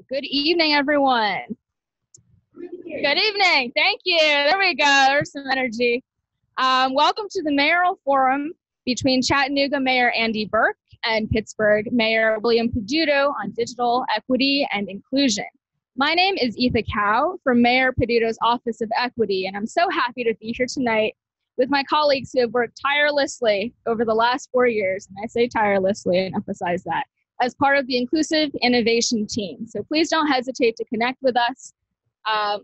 Good evening, everyone. Good evening. Thank you. There we go. There's some energy. Welcome to the mayoral forum between Chattanooga Mayor Andy Burke and Pittsburgh Mayor William Peduto on digital equity and inclusion. My name is Etha Cow from Mayor Peduto's Office of Equity, and I'm so happy to be here tonight with my colleagues who have worked tirelessly over the last 4 years, and I say tirelessly and emphasize that, as part of the Inclusive Innovation team. So please don't hesitate to connect with us.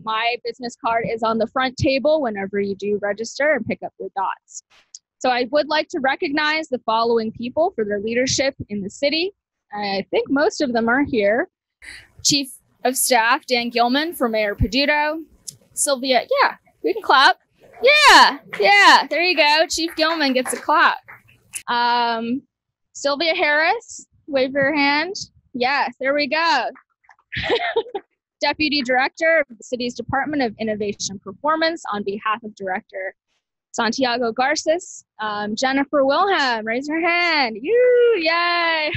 My business card is on the front table whenever you do register and pick up your dots. So I would like to recognize the following people for their leadership in the city. I think most of them are here. Chief of Staff Dan Gilman for Mayor Peduto. Sylvia, yeah, we can clap. Yeah, there you go. Chief Gilman gets a clap. Sylvia Harris, wave your hand. Yes, there we go. Deputy Director of the City's Department of Innovation Performance on behalf of Director Santiago Garces. Jennifer Wilhelm, raise your hand. Yay!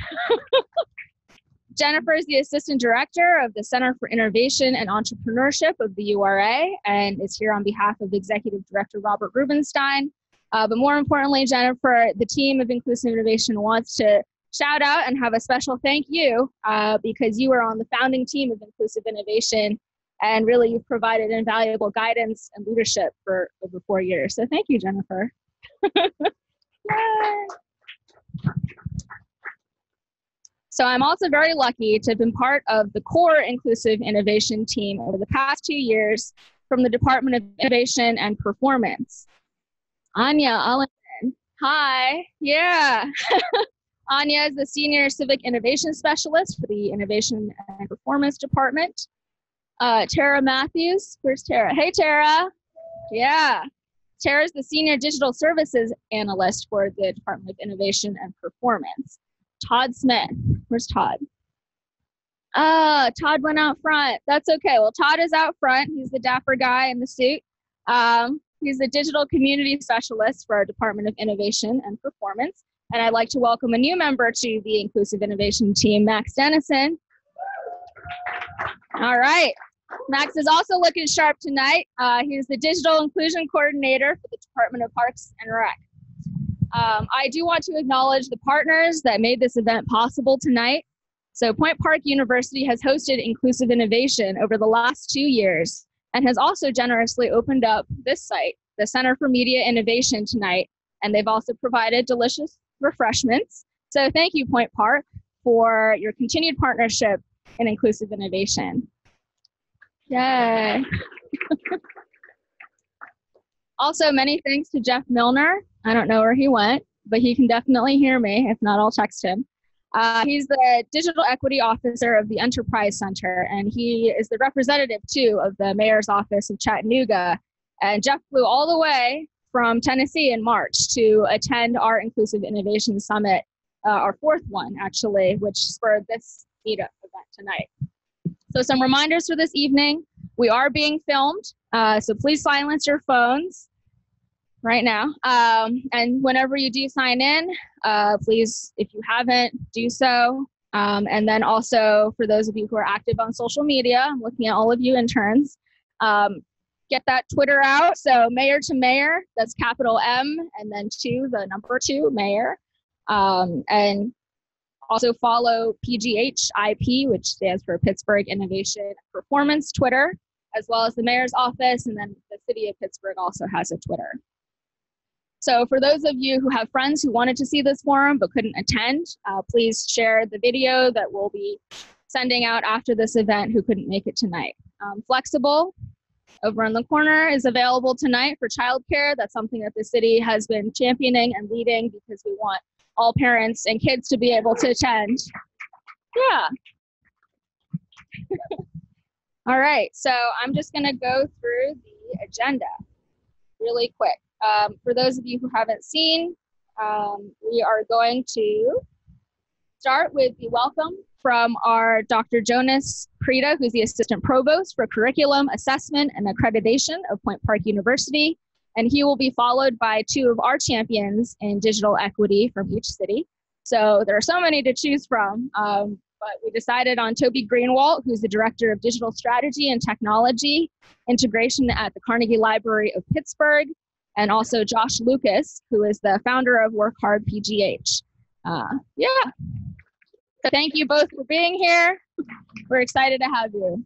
Jennifer is the Assistant Director of the Center for Innovation and Entrepreneurship of the URA and is here on behalf of Executive Director Robert Rubenstein. But more importantly, Jennifer, the team of Inclusive Innovation wants to shout out and have a special thank you because you were on the founding team of Inclusive Innovation and really you've provided invaluable guidance and leadership for over 4 years. So thank you, Jennifer. Yay. So I'm also very lucky to have been part of the core Inclusive Innovation team over the past 2 years from the Department of Innovation and Performance. Anya Allen, hi, yeah. Anya is the Senior Civic Innovation Specialist for the Innovation and Performance Department. Tara Matthews, where's Tara? Hey, Tara. Yeah. Tara is the Senior Digital Services Analyst for the Department of Innovation and Performance. Todd Smith, where's Todd? Todd went out front. That's okay. Well, Todd is out front. He's the dapper guy in the suit. He's the Digital Community Specialist for our Department of Innovation and Performance. And I'd like to welcome a new member to the Inclusive Innovation team, Max Dennison. All right. Max is also looking sharp tonight. He's the Digital Inclusion Coordinator for the Department of Parks and Rec. I do want to acknowledge the partners that made this event possible tonight. So Point Park University has hosted Inclusive Innovation over the last 2 years and has also generously opened up this site, the Center for Media Innovation, tonight. And they've also provided delicious refreshments. So thank you, Point Park, for your continued partnership in Inclusive Innovation. Yay. Also, many thanks to Jeff Milner. I don't know where he went, but he can definitely hear me. If not, I'll text him. He's the Digital Equity Officer of the Enterprise Center, and he is the representative, too, of the Mayor's Office of Chattanooga. And Jeff flew all the way from Tennessee in March to attend our Inclusive Innovation Summit, our 4th one, actually, which spurred this meetup event tonight. So some reminders for this evening. We are being filmed, so please silence your phones right now. And whenever you do sign in, please, if you haven't, do so. And then also for those of you who are active on social media, I'm looking at all of you interns, get that Twitter out. So Mayor to Mayor, that's capital M, and then 2, the number 2, Mayor. And also follow PGHIP, which stands for Pittsburgh Innovation Performance Twitter, as well as the Mayor's Office, and then the City of Pittsburgh also has a Twitter. So for those of you who have friends who wanted to see this forum but couldn't attend, please share the video that we'll be sending out after this event who couldn't make it tonight. Flexible, over in the corner, is available tonight for childcare. That's something that the city has been championing and leading because we want all parents and kids to be able to attend. Yeah. All right, so I'm just gonna go through the agenda really quick. For those of you who haven't seen, we are going to start with the welcome from our Dr. Jonas Prida, who's the Assistant Provost for Curriculum, Assessment, and Accreditation of Point Park University. And he will be followed by 2 of our champions in digital equity from each city. So there are so many to choose from, but we decided on Toby Greenwalt, who's the Director of Digital Strategy and Technology Integration at the Carnegie Library of Pittsburgh, and also Josh Lucas, who is the founder of Work Hard PGH. Yeah, so thank you both for being here. We're excited to have you.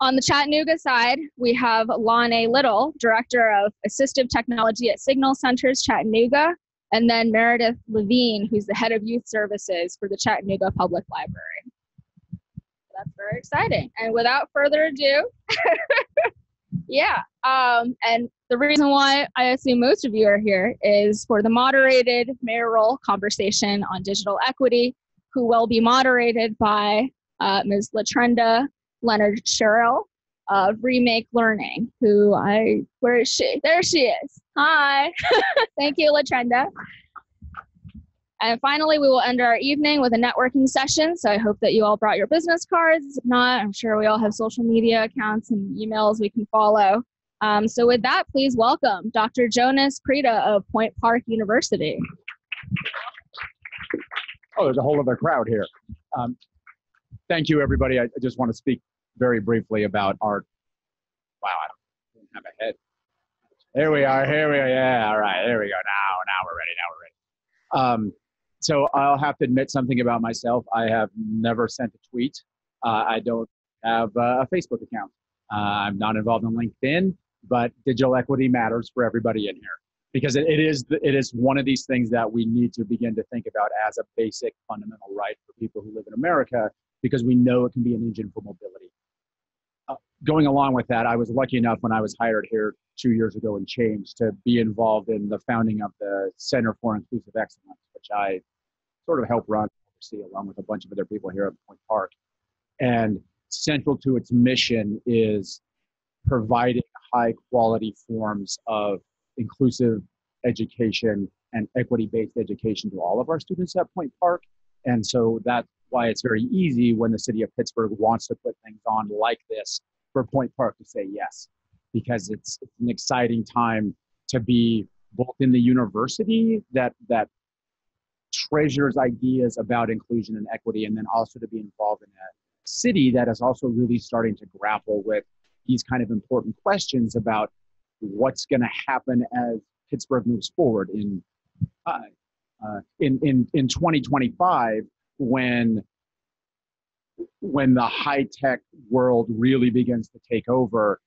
On the Chattanooga side, we have Lon A. Little, Director of Assistive Technology at Signal Centers Chattanooga, and then Meredith Levine, who's the Head of Youth Services for the Chattanooga Public Library. That's very exciting. And without further ado, yeah, and the reason why I assume most of you are here is for the moderated mayoral conversation on digital equity, who will be moderated by Ms. Latrenda Leonard Sherrill of Remake Learning, where is she? There she is. Hi. Thank you, Latrenda. And finally, we will end our evening with a networking session. So I hope that you all brought your business cards. If not, I'm sure we all have social media accounts and emails we can follow. So with that, please welcome Dr. Jonas Prida of Point Park University. Oh, there's a whole other crowd here. Thank you, everybody. I just want to speak very briefly about our, wow, I don't have a head. Here we are, yeah, all right, there we go. Now we're ready. So I'll have to admit something about myself. I have never sent a tweet. I don't have a Facebook account. I'm not involved in LinkedIn, but digital equity matters for everybody in here because it is one of these things that we need to begin to think about as a basic fundamental right for people who live in America, because we know it can be an engine for mobility. Going along with that, I was lucky enough when I was hired here 2 years ago and changed to be involved in the founding of the Center for Inclusive Excellence, which I sort of helped run, oversee, along with a bunch of other people here at Point Park. And central to its mission is providing high quality forms of inclusive education and equity-based education to all of our students at Point Park. And so that's why it's very easy when the city of Pittsburgh wants to put things on like this for Point Park to say yes, because it's an exciting time to be both in the university that treasures ideas about inclusion and equity, and then also to be involved in a city that is also really starting to grapple with these kind of important questions about what's going to happen as Pittsburgh moves forward in 2025, when the high-tech world really begins to take over.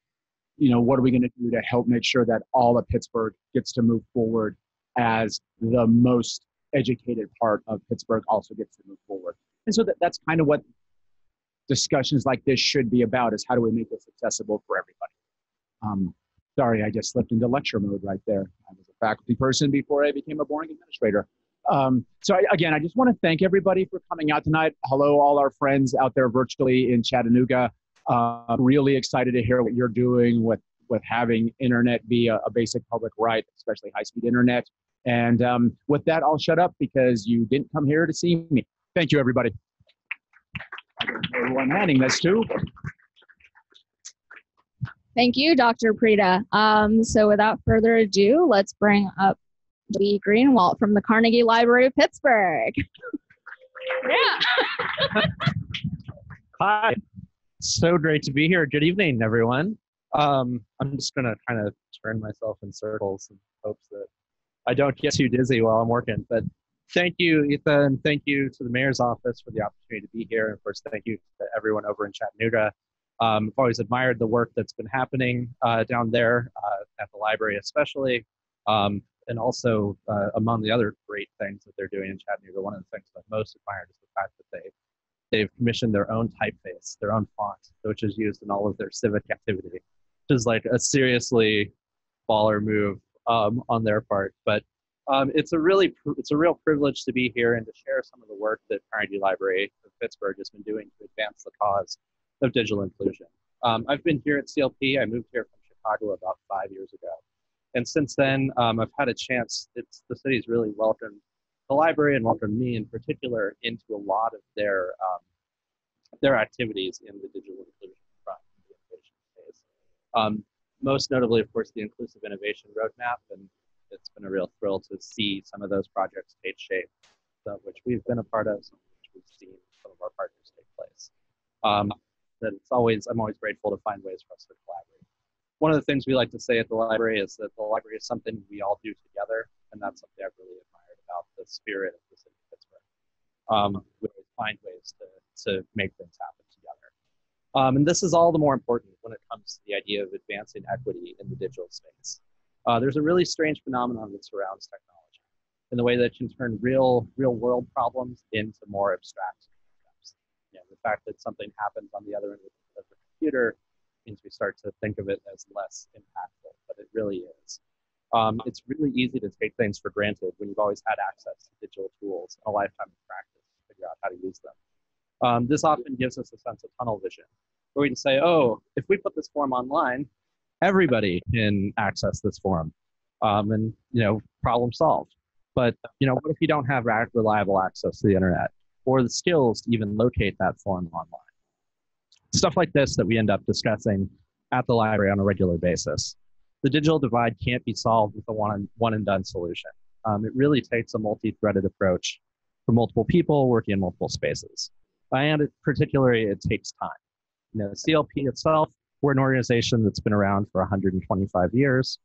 You know, what are we going to do to help make sure that all of Pittsburgh gets to move forward as the most educated part of Pittsburgh also gets to move forward? And so that's kind of what discussions like this should be about, is how do we make this accessible for everybody? Sorry, I just slipped into lecture mode right there. I was a faculty person before I became a boring administrator. Again, I just want to thank everybody for coming out tonight. Hello, all our friends out there virtually in Chattanooga. Really excited to hear what you're doing with having internet be a basic public right, especially high-speed internet. And with that, I'll shut up because you didn't come here to see me. Thank you, everybody. Everyone handing this to. Thank you, Dr. Prida. So without further ado, let's bring up Lee Greenwalt from the Carnegie Library of Pittsburgh. Yeah. Hi. So great to be here. Good evening, everyone. I'm just going to kind of turn myself in circles in hopes that I don't get too dizzy while I'm working. But thank you, Ethan. Thank you to the mayor's office for the opportunity to be here. And of course, thank you to everyone over in Chattanooga. I've always admired the work that's been happening down there at the library especially. And also among the other great things that they're doing in Chattanooga, one of the things that I'm most admired is the fact that they've commissioned their own typeface, their own font, which is used in all of their civic activity, which is like a seriously baller move on their part. But it's a real privilege to be here and to share some of the work that Carnegie Library of Pittsburgh has been doing to advance the cause of digital inclusion. I've been here at CLP. I moved here from Chicago about 5 years ago. And since then, I've had a chance, the city's really welcomed the library and welcomed me in particular into a lot of their activities in the digital inclusion front, the innovation space. Most notably, of course, the Inclusive Innovation Roadmap, and it's been a real thrill to see some of those projects take shape, some of which we've been a part of, some of which we've seen some of our partners take place. That I'm always grateful to find ways for us to collaborate. One of the things we like to say at the library is that the library is something we all do together, and that's something I've really admired about the spirit of the city of Pittsburgh. We always find ways to make things happen together. And this is all the more important when it comes to the idea of advancing equity in the digital space. There's a really strange phenomenon that surrounds technology in the way that it can turn real world problems into more abstract concepts. You know, the fact that something happens on the other end of the computer means we start to think of it as less impactful, but it really is. It's really easy to take things for granted when you've always had access to digital tools and a lifetime of practice to figure out how to use them. This often gives us a sense of tunnel vision, where we can say, oh, if we put this form online, everybody can access this form, and problem solved. But what if you don't have reliable access to the internet or the skills to even locate that form online? Stuff like this that we end up discussing at the library on a regular basis. The digital divide can't be solved with a one and done solution. It really takes a multi-threaded approach for multiple people working in multiple spaces. And particularly, it takes time. CLP itself, we're an organization that's been around for 125 years.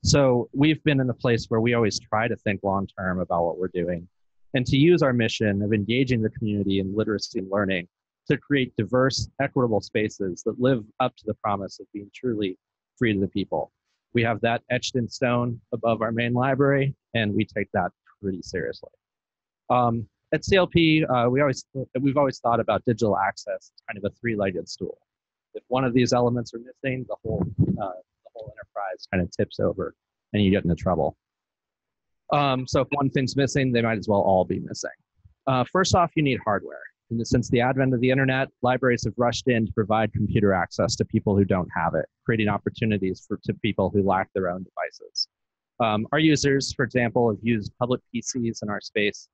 So we've been in a place where we always try to think long-term about what we're doing and to use our mission of engaging the community in literacy and learning to create diverse, equitable spaces that live up to the promise of being truly free to the people. We have that etched in stone above our main library, and we take that pretty seriously. At CLP, we've always thought about digital access as kind of a three-legged stool. If one of these elements are missing, the whole enterprise kind of tips over, and you get into trouble. So if one thing's missing, they might as well all be missing. First off, you need hardware. And since the advent of the internet, libraries have rushed in to provide computer access to people who don't have it, creating opportunities to people who lack their own devices. Our users, for example, have used public PCs in our space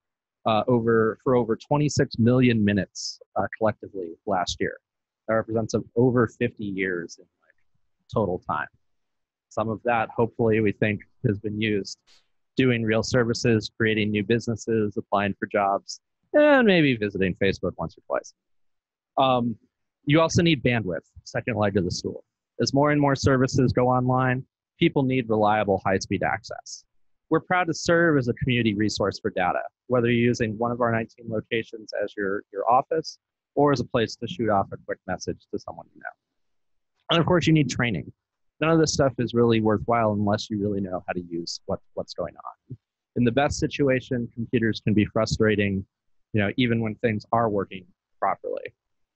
for over 26 million minutes collectively last year. That represents over 50 years in total time. Some of that, hopefully, we think has been used doing real services, creating new businesses, applying for jobs, and maybe visiting Facebook once or twice. You also need bandwidth, second leg of the stool. As more and more services go online, people need reliable high-speed access. We're proud to serve as a community resource for data, whether you're using one of our 19 locations as your office or as a place to shoot off a quick message to someone you know. And of course, you need training. None of this stuff is really worthwhile unless you really know how to use what's going on. In the best situation, computers can be frustrating, even when things are working properly.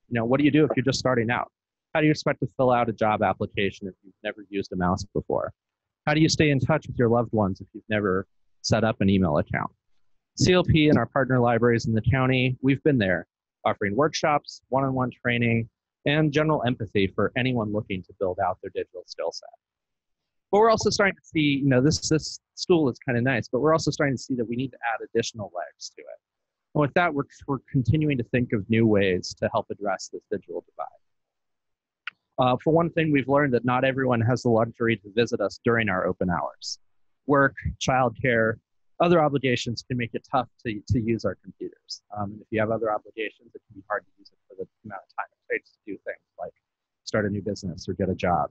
What do you do if you're just starting out? How do you expect to fill out a job application if you've never used a mouse before? How do you stay in touch with your loved ones if you've never set up an email account? CLP and our partner libraries in the county, we've been there, offering workshops, one-on-one training, and general empathy for anyone looking to build out their digital skill set. But we're also starting to see, this stool is kind of nice, but we're also starting to see that we need to add additional legs to it. And with that, we're continuing to think of new ways to help address this digital divide. For one thing, we've learned that not everyone has the luxury to visit us during our open hours. Work, childcare, other obligations can make it tough to use our computers. And if you have other obligations, it can be hard to use it for the amount of time it takes to do things like start a new business or get a job.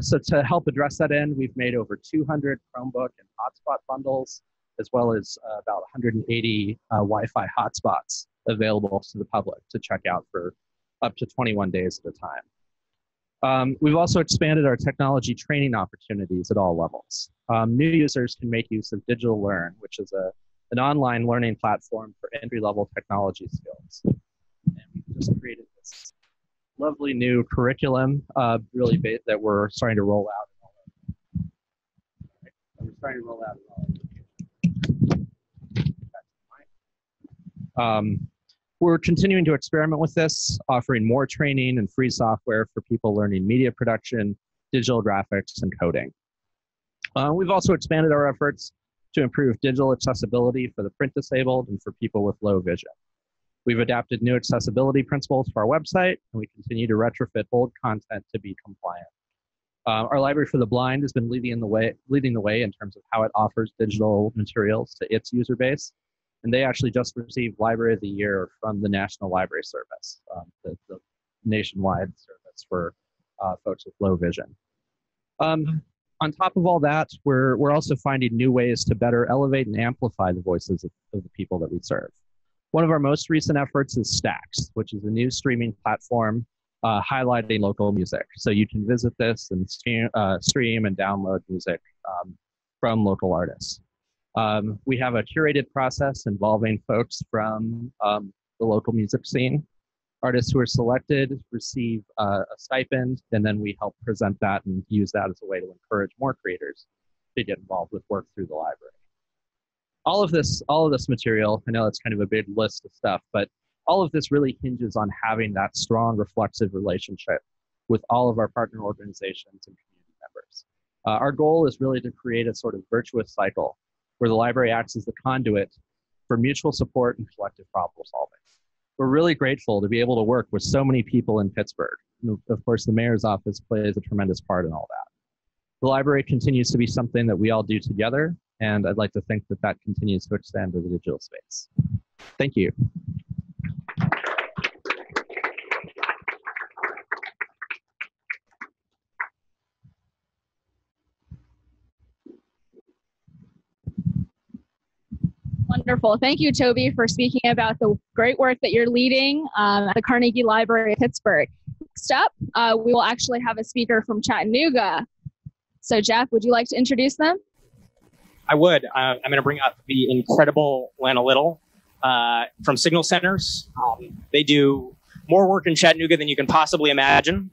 So to help address that end, we've made over 200 Chromebook and hotspot bundles, as well as about 180 Wi-Fi hotspots available to the public to check out for up to 21 days at a time. We've also expanded our technology training opportunities at all levels. New users can make use of Digital Learn, which is an online learning platform for entry-level technology skills. And we just created this lovely new curriculum that we're starting to roll out. We're starting to roll out We're continuing to experiment with this, offering more training and free software for people learning media production, digital graphics, and coding. We've also expanded our efforts to improve digital accessibility for the print disabled and for people with low vision. We've adapted new accessibility principles for our website, and we continue to retrofit old content to be compliant. Our Library for the Blind has been leading the way in terms of how it offers digital materials to its user base. And they actually just received Library of the Year from the National Library Service, the nationwide service for folks with low vision. On top of all that, we're also finding new ways to better elevate and amplify the voices of the people that we serve. One of our most recent efforts is Stax, which is a new streaming platform highlighting local music. So you can visit this and stream and download music from local artists. We have a curated process involving folks from the local music scene. Artists who are selected receive a stipend, and then we help present that and use that as a way to encourage more creators to get involved with work through the library. All of this material, I know it's kind of a big list of stuff, but all of this really hinges on having that strong reflexive relationship with all of our partner organizations and community members. Our goal is really to create a sort of virtuous cycle where the library acts as the conduit for mutual support and collective problem solving. We're really grateful to be able to work with so many people in Pittsburgh. And of course, the mayor's office plays a tremendous part in all that. The library continues to be something that we all do together, and I'd like to think that that continues to extend to the digital space. Thank you. Wonderful. Thank you, Toby, for speaking about the great work that you're leading at the Carnegie Library of Pittsburgh. Next up, we will actually have a speaker from Chattanooga. So Jeff, would you like to introduce them? I would. I'm going to bring up the incredible Lana Little from Signal Centers. They do more work in Chattanooga than you can possibly imagine.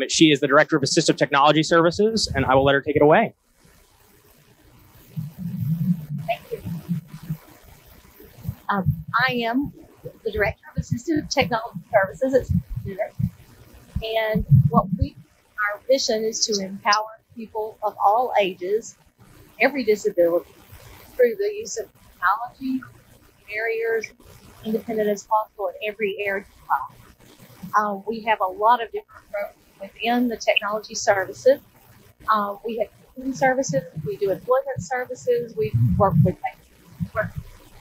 She is the Director of Assistive Technology Services, and I will let her take it away. I am the Director of Assistive Technology Services at Chattanooga, and our mission is to empower people of all ages, every disability, through the use of technology, barriers, independent as possible in every area of life. We have a lot of different programs within the technology services. We have community services, we do employment services, we work with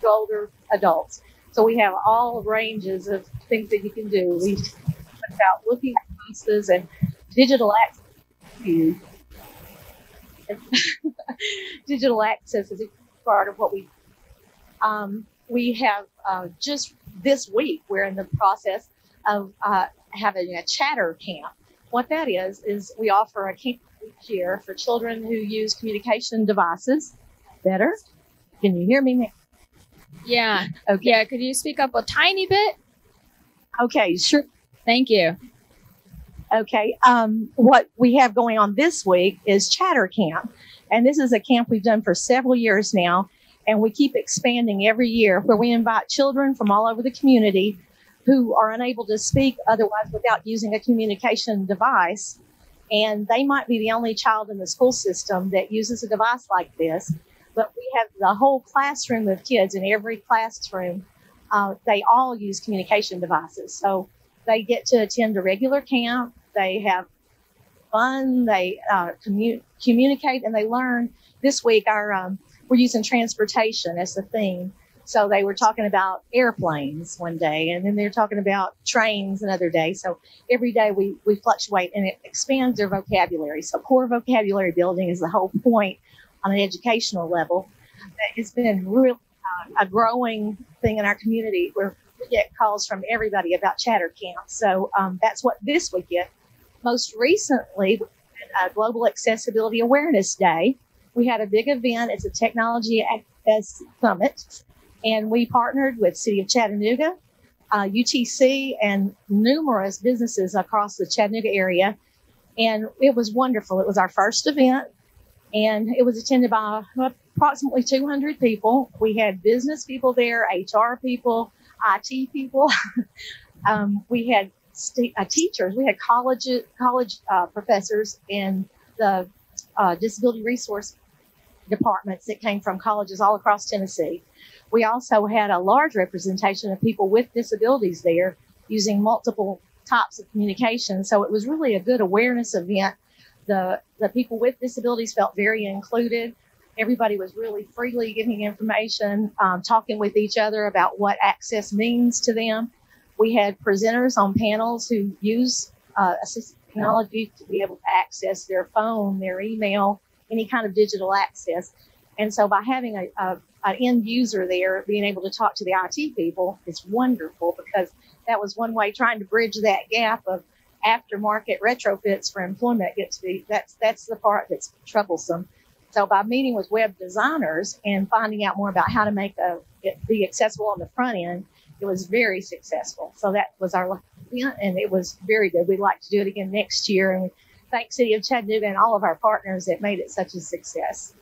older adults. So we have all ranges of things that you can do. We talk about looking at pieces and digital access. Digital access is a part of what we have just this week, we're in the process of having a chatter camp. What that is we offer a camp each year for children who use communication devices. Better? Can you hear me now? Yeah. Okay. Yeah. Could you speak up a tiny bit? Okay, sure. Thank you. Okay. What we have going on this week is Chatter Camp. And this is a camp we've done for several years now. And we keep expanding every year, where we invite children from all over the community who are unable to speak otherwise without using a communication device. And they might be the only child in the school system that uses a device like this. But we have the whole classroom of kids in every classroom. They all use communication devices. So they get to attend a regular camp. They have fun. They communicate and they learn. This week, we're using transportation as the theme. So they were talking about airplanes one day, and then they're talking about trains another day. So every day we fluctuate, and it expands their vocabulary. So core vocabulary building is the whole point on an educational level. It's been really a growing thing in our community, where we get calls from everybody about Chatter Camp. So that's what this week is. Most recently, Global Accessibility Awareness Day. We had a big event. It's a Technology Access Summit, and we partnered with City of Chattanooga, UTC, and numerous businesses across the Chattanooga area. And it was wonderful. It was our first event, and it was attended by approximately 200 people. We had business people there, HR people, IT people. We had teachers. We had college professors and the disability resource departments that came from colleges all across Tennessee. We also had a large representation of people with disabilities there, using multiple types of communication. So it was really a good awareness event. The people with disabilities felt very included. Everybody was really freely giving information, talking with each other about what access means to them. We had presenters on panels who use assistive technology to be able to access their phone, their email, any kind of digital access. And so by having an end user there, being able to talk to the IT people is wonderful, because that was one way trying to bridge that gap of aftermarket retrofits for employment. That's the part that's troublesome. So by meeting with web designers and finding out more about how to make it be accessible on the front end, it was very successful. So that was our event, and it was very good. We'd like to do it again next year, and we thank City of Chattanooga and all of our partners that made it such a success.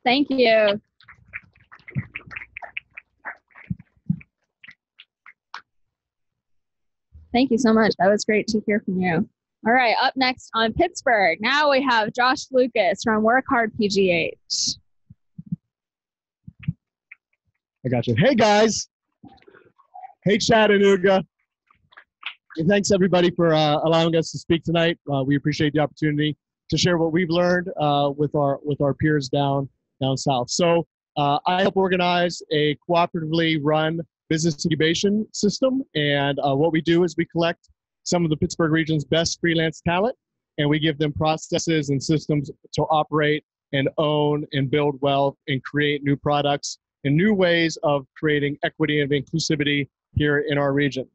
Thank you. Thank you so much. That was great to hear from you. All right, up next on Pittsburgh, now we have Josh Lucas from Work Hard PGH. I got you. Hey, guys. Hey, Chattanooga. And thanks, everybody, for allowing us to speak tonight. We appreciate the opportunity to share what we've learned with our peers down south. So I help organize a cooperatively run business incubation system. And what we do is we collect some of the Pittsburgh region's best freelance talent, and we give them processes and systems to operate and own and build wealth and create new products and new ways of creating equity and inclusivity here in our region.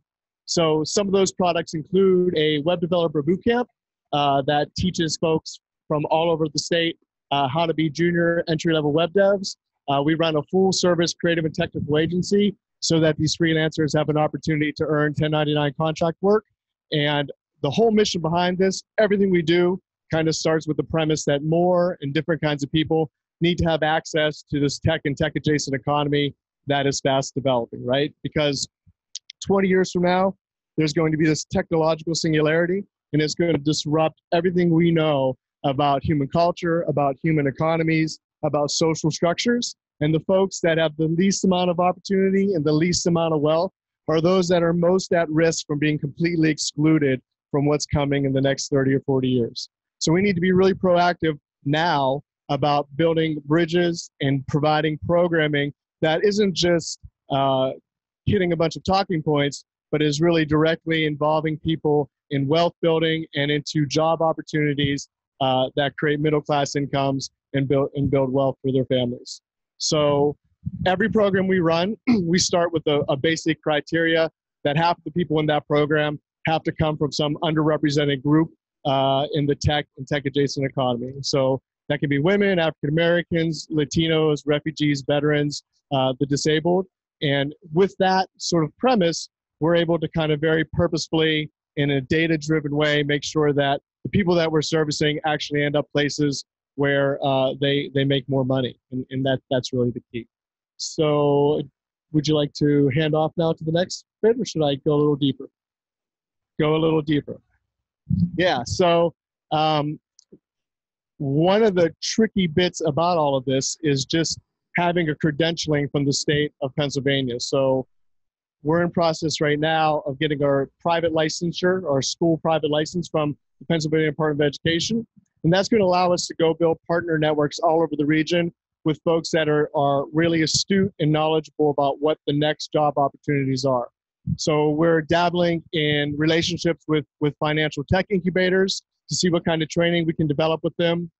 So some of those products include a web developer bootcamp that teaches folks from all over the state how to be junior entry-level web devs. We run a full-service creative and technical agency so that these freelancers have an opportunity to earn 1099 contract work. And the whole mission behind this, everything we do, kind of starts with the premise that more and different kinds of people need to have access to this tech and tech-adjacent economy that is fast developing, right? Because 20 years from now, there's going to be this technological singularity, and it's going to disrupt everything we know about human culture, about human economies, about social structures. And the folks that have the least amount of opportunity and the least amount of wealth are those that are most at risk from being completely excluded from what's coming in the next 30 or 40 years. So we need to be really proactive now about building bridges and providing programming that isn't just hitting a bunch of talking points, but is really directly involving people in wealth building and into job opportunities that create middle-class incomes and build wealth for their families. So every program we run, we start with a basic criteria that half the people in that program have to come from some underrepresented group in the tech and tech-adjacent economy. So that can be women, African Americans, Latinos, refugees, veterans, the disabled. And with that sort of premise, we're able to kind of very purposefully, in a data-driven way, make sure that the people that we're servicing actually end up places where they make more money. And that's really the key. So would you like to hand off now to the next bit, or should I go a little deeper? Go a little deeper. Yeah, so one of the tricky bits about all of this is just having a credentialing from the state of Pennsylvania. So we're in process right now of getting our private licensure, our school private license from the Pennsylvania Department of Education. And that's going to allow us to go build partner networks all over the region with folks that are really astute and knowledgeable about what the next job opportunities are. So we're dabbling in relationships with financial tech incubators to see what kind of training we can develop with them.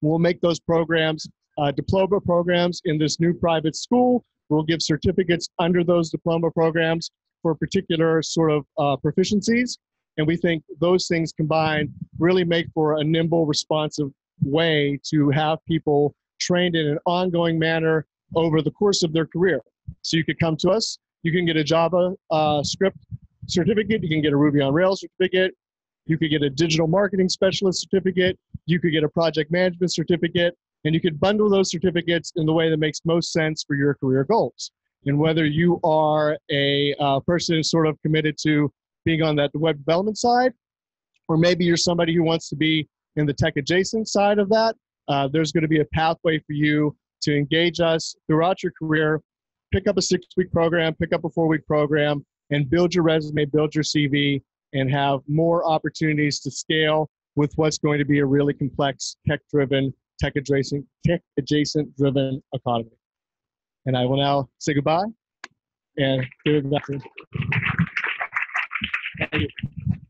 We'll make those programs diploma programs in this new private school. We'll give certificates under those diploma programs for particular sort of proficiencies. And we think those things combined really make for a nimble, responsive way to have people trained in an ongoing manner over the course of their career. So you could come to us, you can get a Java script certificate, you can get a Ruby on Rails certificate, you could get a digital marketing specialist certificate, you could get a project management certificate, and you could bundle those certificates in the way that makes most sense for your career goals. And whether you are a person who's sort of committed to being on that web development side, or maybe you're somebody who wants to be in the tech adjacent side of that, there's going to be a pathway for you to engage us throughout your career, pick up a 6-week program, pick up a 4-week program, and build your resume, build your CV, and have more opportunities to scale with what's going to be a really complex, tech-driven, tech-adjacent driven economy. And I will now say goodbye and give it back to you. Thank you.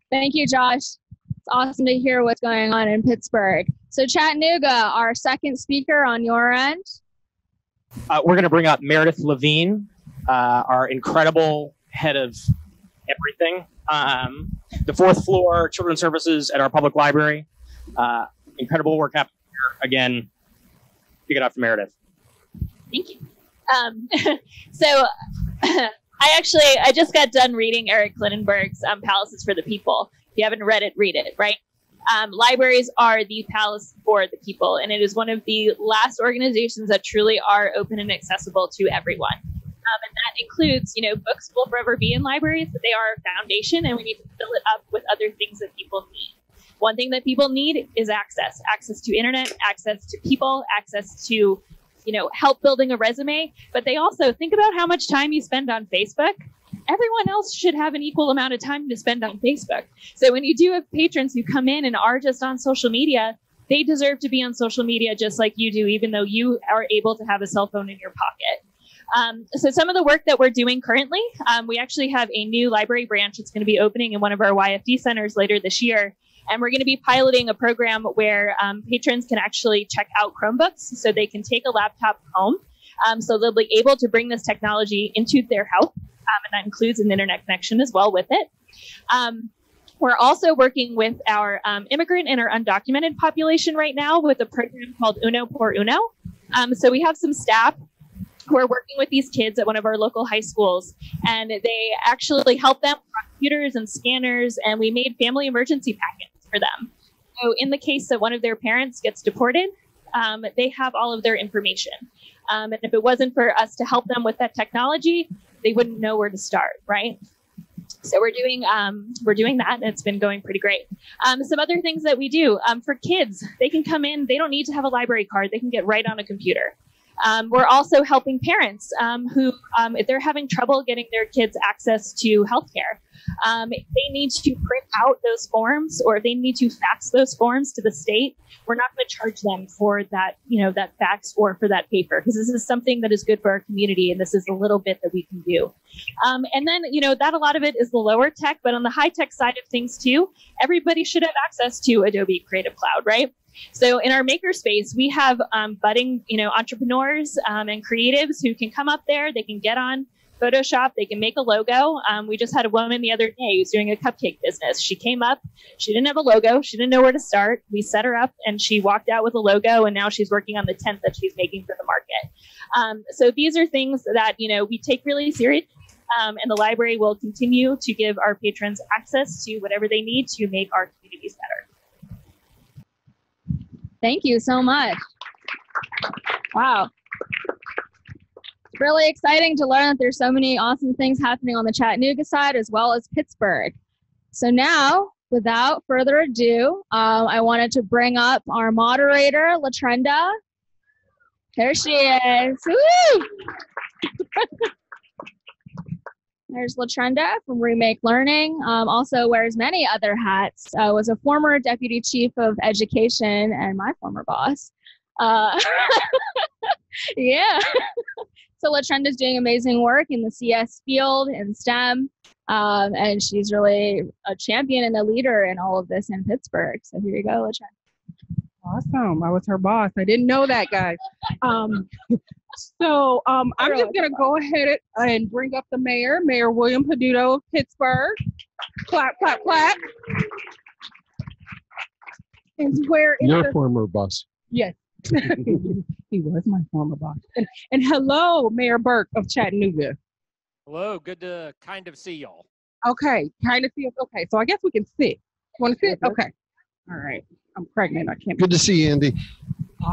Thank you, Josh. It's awesome to hear what's going on in Pittsburgh. So Chattanooga, our second speaker on your end. We're going to bring up Meredith Levine, our incredible head of everything. The fourth floor children's services at our public library. Incredible work happening here. Again, kick it off to Meredith. Thank you. So I just got done reading Eric Klinenberg's Palaces for the People. If you haven't read it, read it, right? Libraries are the palace for the people, and it is one of the last organizations that truly are open and accessible to everyone. And that includes, books will forever be in libraries, but they are a foundation, and we need to fill it up with other things that people need. One thing that people need is access to internet, access to people, access to, help building a resume. But they also think about how much time you spend on Facebook. Everyone else should have an equal amount of time to spend on Facebook. So when you do have patrons who come in and are just on social media, they deserve to be on social media just like you do, even though you are able to have a cell phone in your pocket. So some of the work that we're doing currently, we actually have a new library branch that's going to be opening in one of our YFD centers later this year. And we're going to be piloting a program where patrons can actually check out Chromebooks so they can take a laptop home. So they'll be able to bring this technology into their house. And that includes an internet connection as well with it. We're also working with our immigrant and our undocumented population right now with a program called Uno por Uno. So we have some staff who are working with these kids at one of our local high schools, and they actually help them with computers and scanners, and we made family emergency packets for them. So in the case that one of their parents gets deported, they have all of their information. And if it wasn't for us to help them with that technology, they wouldn't know where to start, right? So we're doing that, and it's been going pretty great. Some other things that we do for kids, they can come in, they don't need to have a library card, they can get right on a computer. We're also helping parents who, if they're having trouble getting their kids access to healthcare, if they need to print out those forms or if they need to fax those forms to the state, we're not going to charge them for that, that fax or for that paper, because this is something that is good for our community, and this is a little bit that we can do. And then, that a lot of it is the lower tech, but on the high tech side of things too, everybody should have access to Adobe Creative Cloud, right? So in our makerspace, we have budding, entrepreneurs and creatives who can come up there. They can get on Photoshop. They can make a logo. We just had a woman the other day who's doing a cupcake business. She came up. She didn't have a logo. She didn't know where to start. We set her up, and she walked out with a logo, and now she's working on the tent that she's making for the market. So these are things that, we take really seriously. And the library will continue to give our patrons access to whatever they need to make our communities better. Thank you so much. Wow. It's really exciting to learn that there's so many awesome things happening on the Chattanooga side as well as Pittsburgh. So now, without further ado, I wanted to bring up our moderator, LaTrenda. There she is. Woo! There's LaTrenda from Remake Learning, also wears many other hats, was a former deputy chief of education and my former boss. Yeah. So LaTrenda's doing amazing work in the CS field in STEM, and she's really a champion and a leader in all of this in Pittsburgh. So here you go, LaTrenda. Awesome. I was her boss. I didn't know that, guys. So I'm just going to go ahead and bring up the mayor, Mayor William Peduto of Pittsburgh. Clap, clap, clap. And where is Your former boss. Yes. He was my former boss. And hello, Mayor Burke of Chattanooga. Hello, good to kind of see y'all. Okay, kind of see us. Okay, so I guess we can sit. Want to sit? Okay. All right. I'm pregnant. I can't. Good to see you, Andy.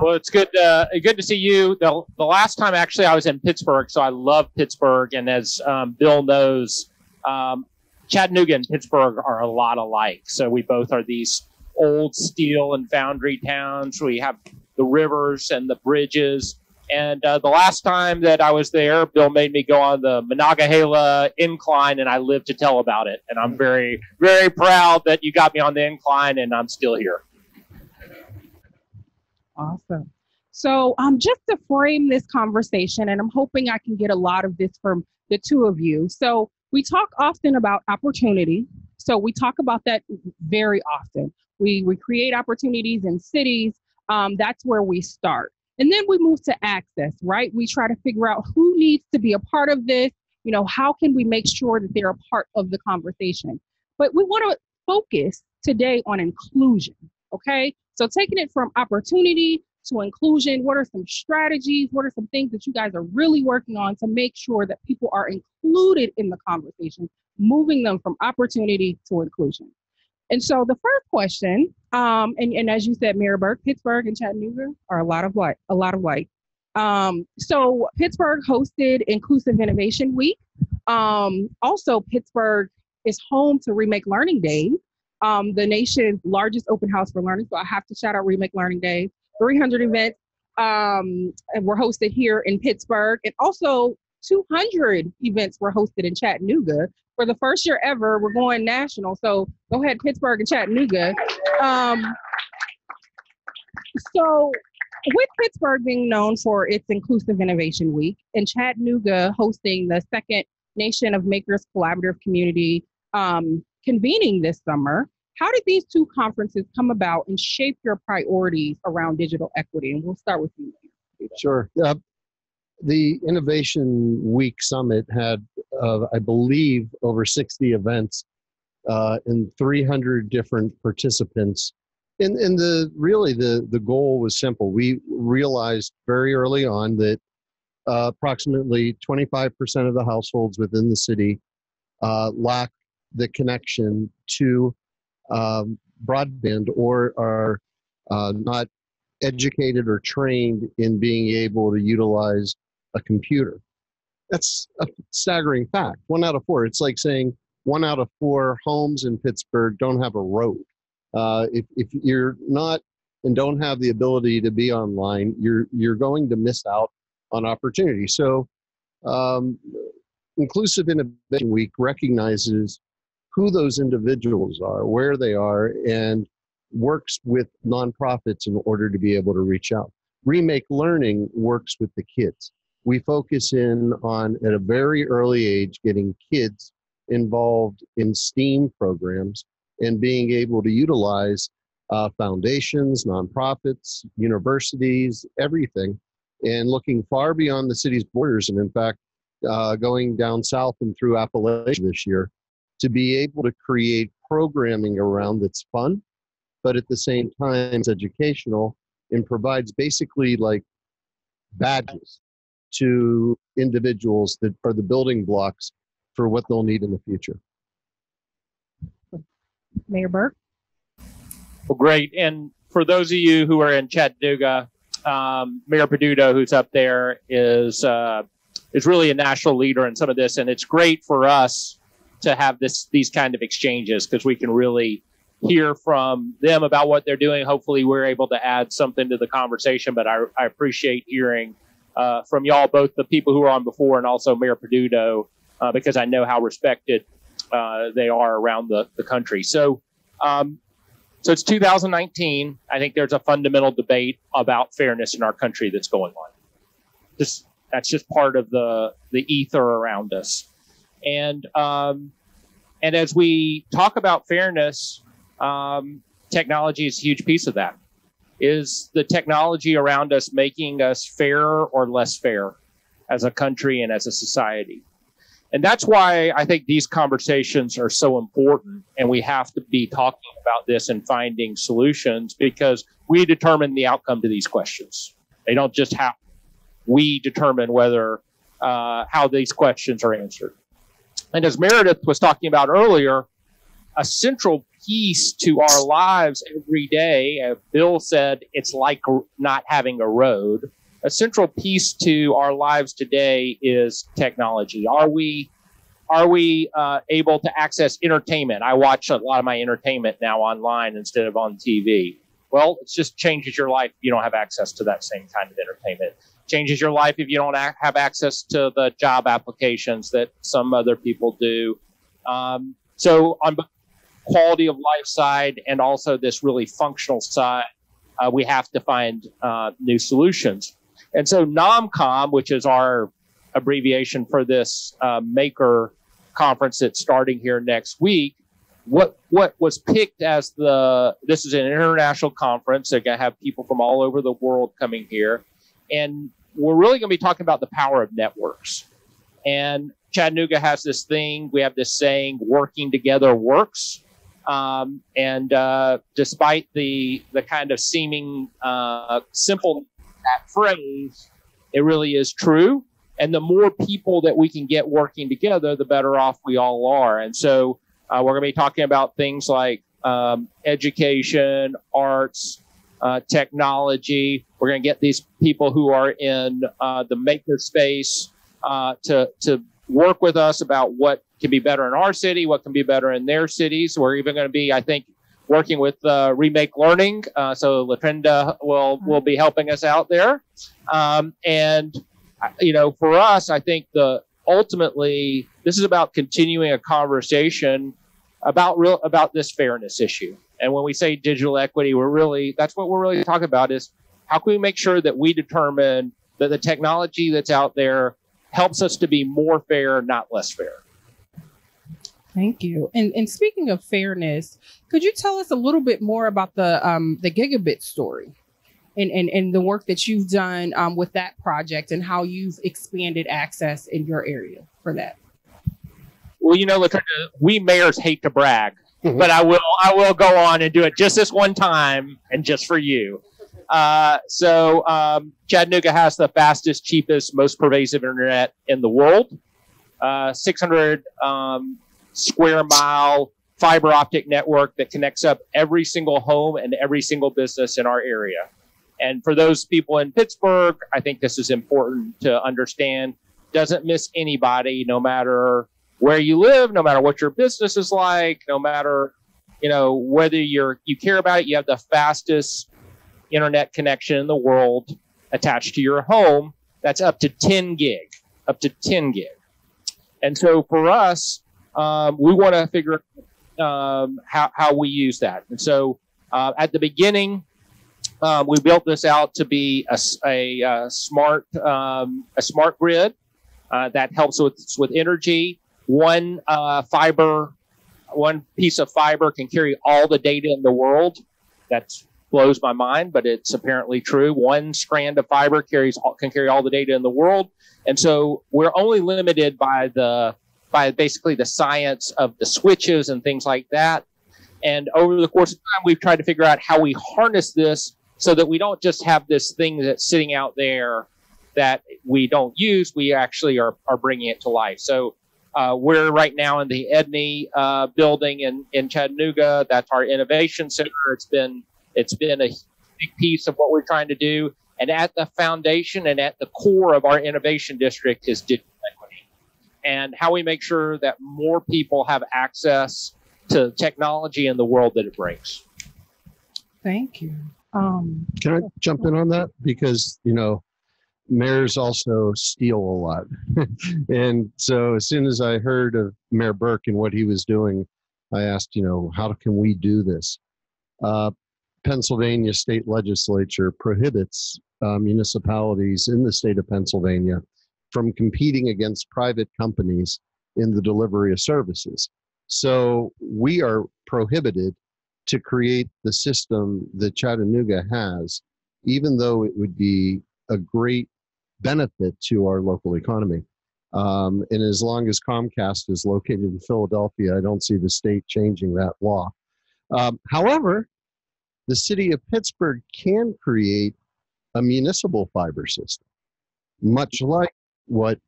Well, it's good to see you. The last time, actually, I was in Pittsburgh, so I love Pittsburgh. And as Bill knows, Chattanooga and Pittsburgh are a lot alike. So we both are these old steel and foundry towns. We have the rivers and the bridges. And the last time that I was there, Bill made me go on the Monongahela incline, and I live to tell about it. And I'm very, very proud that you got me on the incline, and I'm still here. Awesome. So just to frame this conversation, and I'm hoping I can get a lot of this from the two of you. So we talk often about opportunity. So we talk about that very often. We create opportunities in cities. That's where we start. And then we move to access, right? We try to figure out who needs to be a part of this. You know, how can we make sure that they're a part of the conversation? But we want to focus today on inclusion, okay? So taking it from opportunity to inclusion, what are some strategies? What are some things that you guys are really working on to make sure that people are included in the conversation, moving them from opportunity to inclusion? And so the first question, and as you said, Mayor Burke, Pittsburgh and Chattanooga are a lot of white. So Pittsburgh hosted Inclusive Innovation Week. Also, Pittsburgh is home to Remake Learning Days, the nation's largest open house for learning. So I have to shout out Remake Learning Days. 300 events and were hosted here in Pittsburgh, and also 200 events were hosted in Chattanooga. For the first year ever, we're going national. So go ahead, Pittsburgh and Chattanooga. So with Pittsburgh being known for its Inclusive Innovation Week and Chattanooga hosting the second Nation of Makers Collaborative Community convening this summer, how did these two conferences come about and shape your priorities around digital equity? And we'll start with you. Sure. The Innovation Week Summit had, I believe, over 60 events and 300 different participants. And the goal was simple. We realized very early on that approximately 25% of the households within the city lack the connection to broadband or are not educated or trained in being able to utilize a computer. That's a staggering fact. 1 out of 4. It's like saying 1 out of 4 homes in Pittsburgh don't have a road. If you're not and don't have the ability to be online, you're going to miss out on opportunity. So Inclusive Innovation Week recognizes who those individuals are, where they are, and works with nonprofits in order to be able to reach out. Remake Learning works with the kids. We focus in on, at a very early age, getting kids involved in STEAM programs and being able to utilize foundations, nonprofits, universities, everything, and looking far beyond the city's borders. And in fact, going down south and through Appalachia this year, to be able to create programming around that's fun, but at the same time it's educational and provides basically like badges to individuals that are the building blocks for what they'll need in the future. Mayor Burke? Well, great. And for those of you who are in Chattanooga, Mayor Peduto, who's up there, is really a national leader in some of this, and it's great for us to have these kind of exchanges because we can really hear from them about what they're doing. Hopefully we're able to add something to the conversation, but I appreciate hearing from y'all, both the people who were on before and also Mayor Peduto, because I know how respected they are around the country. So it's 2019. I think there's a fundamental debate about fairness in our country that's going on. That's just part of the ether around us. And as we talk about fairness, technology is a huge piece of that. Is the technology around us making us fairer or less fair as a country and as a society? And that's why I think these conversations are so important, and we have to be talking about this and finding solutions because we determine the outcome to these questions. They don't just happen. We determine whether how these questions are answered. And as Meredith was talking about earlier, a central piece to our lives every day, Bill said it's like not having a road. A central piece to our lives today is technology. Are we able to access entertainment? I watch a lot of my entertainment now online instead of on TV. Well, it just changes your life if you don't have access to that same kind of entertainment. changes your life if you don't have access to the job applications that some other people do. So on both quality of life side and also this really functional side, we have to find new solutions. And so NOMCOM, which is our abbreviation for this Maker conference that's starting here next week, what was picked as this is an international conference. They're going to have people from all over the world coming here. And we're really going to be talking about the power of networks. And Chattanooga has this thing, we have this saying, working together works. And despite the kind of seeming simple that phrase, it really is true. And the more people that we can get working together, the better off we all are. And so we're going to be talking about things like education, arts, technology. We're going to get these people who are in the maker space to work with us about what can be better in our city, what can be better in their cities. We're even going to be, I think, working with Remake Learning. So Latrinda will be helping us out there. And for us, I think ultimately this is about continuing a conversation about this fairness issue. And when we say digital equity, that's what we're really talking about is how can we make sure that we determine that the technology that's out there helps us to be more fair, not less fair. Thank you. And speaking of fairness, could you tell us a little bit more about the Gigabit story and the work that you've done with that project and how you've expanded access in your area for that? Well, Latrinda, we mayors hate to brag, but I will go on and do it just this one time and just for you. So Chattanooga has the fastest, cheapest, most pervasive internet in the world. 600 square mile fiber optic network that connects up every single home and every single business in our area. And for those people in Pittsburgh, I think this is important to understand. Doesn't miss anybody, no matter where you live, no matter what your business is like, no matter whether you care about it. You have the fastest internet connection in the world attached to your home. That's up to 10 gig. And so for us, we want to figure how we use that. And so at the beginning, we built this out to be a smart grid that helps with energy. One piece of fiber can carry all the data in the world. That blows my mind, but it's apparently true. One strand of fiber can carry all the data in the world. And so we're only limited by basically the science of the switches and things like that. And over the course of time, we've tried to figure out how we harness this so that we don't just have this thing that's sitting out there that we don't use. We actually are bringing it to life. So we're right now in the Edney building in Chattanooga. That's our innovation center. It's been a big piece of what we're trying to do. And at the foundation and at the core of our innovation district is digital equity, and how we make sure that more people have access to technology in the world that it brings. Thank you. Can I jump in on that? Because, mayors also steal a lot. And so as soon as I heard of Mayor Burke and what he was doing, I asked, how can we do this? Pennsylvania state legislature prohibits municipalities in the state of Pennsylvania from competing against private companies in the delivery of services. So we are prohibited to create the system that Chattanooga has, even though it would be a great benefit to our local economy. And as long as Comcast is located in Philadelphia, I don't see the state changing that law. However, the city of Pittsburgh can create a municipal fiber system, much like what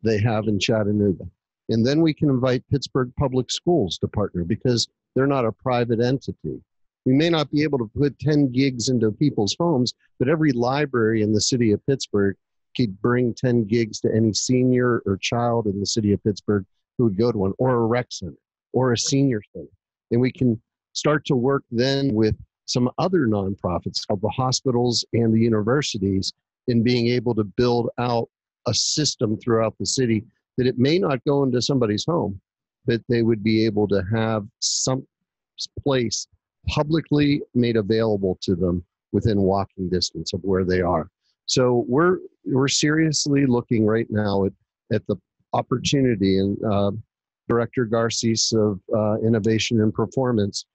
they have in Chattanooga. And then we can invite Pittsburgh Public Schools to partner because they're not a private entity. We may not be able to put 10 gigs into people's homes, but every library in the city of Pittsburgh could bring 10 gigs to any senior or child in the city of Pittsburgh who would go to one, or a rec center, or a senior center. And we can start to work then with some other nonprofits called the hospitals and the universities in being able to build out a system throughout the city that it may not go into somebody's home, but they would be able to have some place publicly made available to them within walking distance of where they are. So we're seriously looking right now at the opportunity, and Director Garces of Innovation and Performance,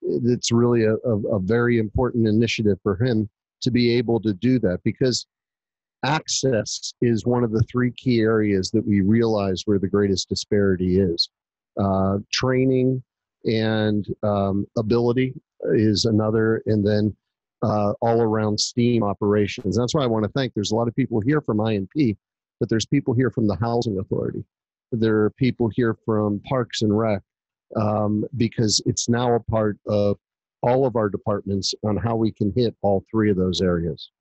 it's really a very important initiative for him to be able to do that, because access is one of the three key areas that we realize where the greatest disparity is. Training and ability is another, and then all around STEAM operations. That's why I want to thank, there's a lot of people here from INP, but there's people here from the Housing Authority. There are people here from Parks and Rec, because it's now a part of all of our departments on how we can hit all three of those areas.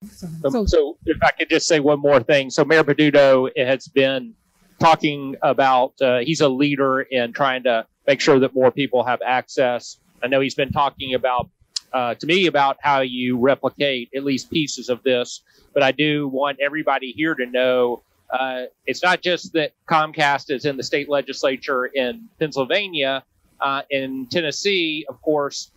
So if I could just say one more thing. So Mayor Peduto has been talking about, he's a leader in trying to make sure that more people have access. I know he's been talking about, to me, about how you replicate at least pieces of this, but I do want everybody here to know it's not just that Comcast is in the state legislature in Pennsylvania. In Tennessee, of course,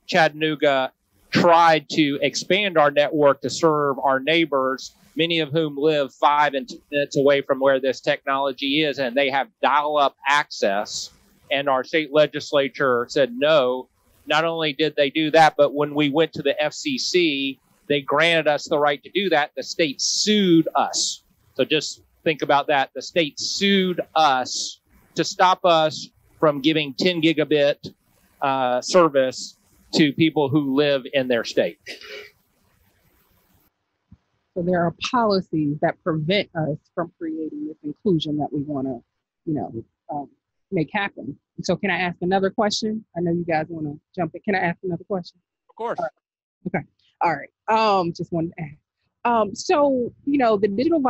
Chattanooga tried to expand our network to serve our neighbors, many of whom live 5 and 10 minutes away from where this technology is, and they have dial-up access. And our state legislature said no. Not only did they do that, but when we went to the FCC, they granted us the right to do that. The state sued us. So just think about that. The state sued us to stop us from giving 10 gigabit service to people who live in their state. So there are policies that prevent us from creating this inclusion that we want to, make happen. So can I ask another question? I know you guys want to jump in. Can I ask another question? Of course. All right. Okay. All right. Just wanted to ask. So, the digital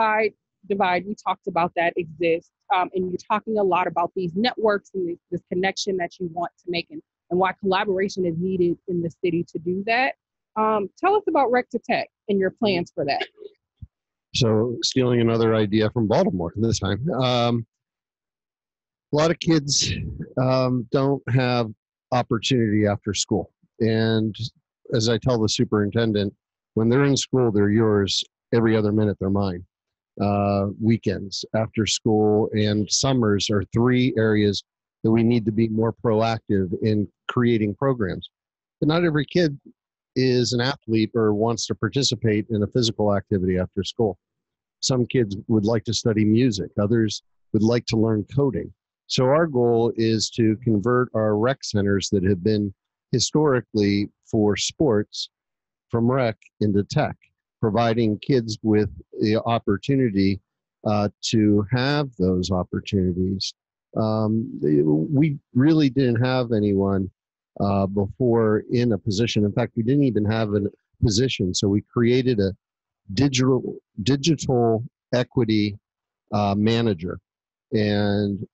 divide, we talked about that exists. And you're talking a lot about these networks and this connection that you want to make, and why collaboration is needed in the city to do that. Tell us about Rec to Tech and your plans for that. So stealing another idea from Baltimore this time. A lot of kids don't have opportunity after school. And as I tell the superintendent, when they're in school, they're yours. Every other minute, they're mine. Weekends, after school, and summers are three areas that we need to be more proactive in creating programs. But not every kid is an athlete or wants to participate in a physical activity after school. Some kids would like to study music. Others would like to learn coding. So our goal is to convert our rec centers that have been historically for sports from rec into tech, providing kids with the opportunity to have those opportunities. We really didn't have anyone before in a position. In fact, we didn't even have a position. So we created a digital equity manager, and